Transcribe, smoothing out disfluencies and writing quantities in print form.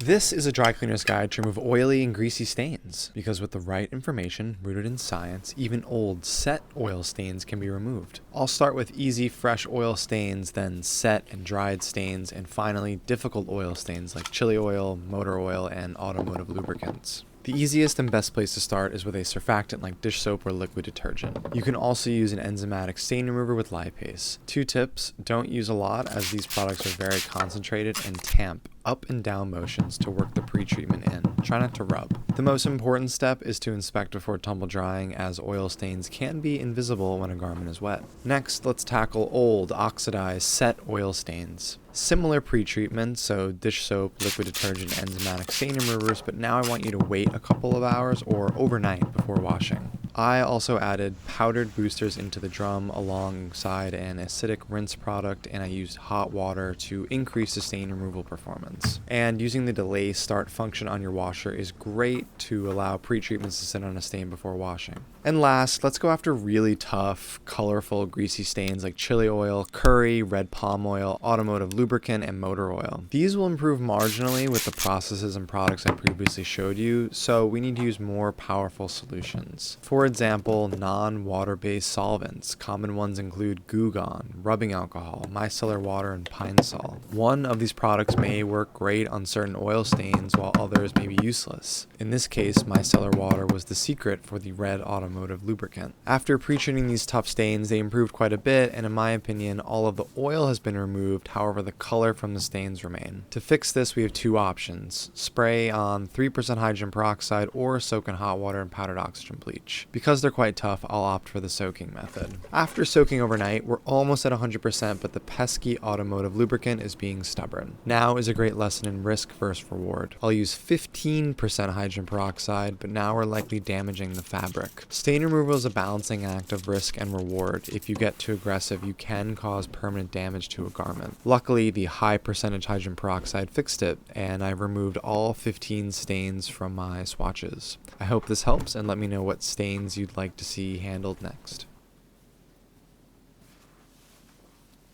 This is a dry cleaner's guide to remove oily and greasy stains, because with the right information rooted in science, even old set oil stains can be removed. I'll start with easy fresh oil stains, then set and dried stains, and finally difficult oil stains like chili oil, motor oil, and automotive lubricants. The easiest and best place to start is with a surfactant like dish soap or liquid detergent. You can also use an enzymatic stain remover with lipase. 2 tips: don't use a lot, as these products are very concentrated, and tamp up and down motions to work the pretreatment in. Try not to rub. The most important step is to inspect before tumble drying, as oil stains can be invisible when a garment is wet. Next, let's tackle old, oxidized, set oil stains. Similar pretreatment, so dish soap, liquid detergent, enzymatic stain removers, but now I want you to wait a couple of hours or overnight before washing. I also added powdered boosters into the drum alongside an acidic rinse product, and I used hot water to increase the stain removal performance. And using the delay start function on your washer is great to allow pretreatments to sit on a stain before washing. And last, let's go after really tough, colorful, greasy stains like chili oil, curry, red palm oil, automotive lubricant, and motor oil. These will improve marginally with the processes and products I previously showed you, so we need to use more powerful solutions. For example, non-water-based solvents. Common ones include Goo Gone, rubbing alcohol, Micellar water, and pine sol. One of these products may work great on certain oil stains, while others may be useless. In this case, Micellar water was the secret for the red automotive lubricant. After pre-treating these tough stains, they improved quite a bit, and in my opinion, all of the oil has been removed, however the color from the stains remain. To fix this, we have 2 options: spray on 3% hydrogen peroxide or soak in hot water and powdered oxygen bleach. Because they're quite tough, I'll opt for the soaking method. After soaking overnight, we're almost at 100%, but the pesky automotive lubricant is being stubborn. Now is a great lesson in risk versus reward. I'll use 15% hydrogen peroxide, but now we're likely damaging the fabric. Stain removal is a balancing act of risk and reward. If you get too aggressive, you can cause permanent damage to a garment. Luckily, the high percentage hydrogen peroxide fixed it, and I removed all 15 stains from my swatches. I hope this helps, and let me know what stains you'd like to see handled next.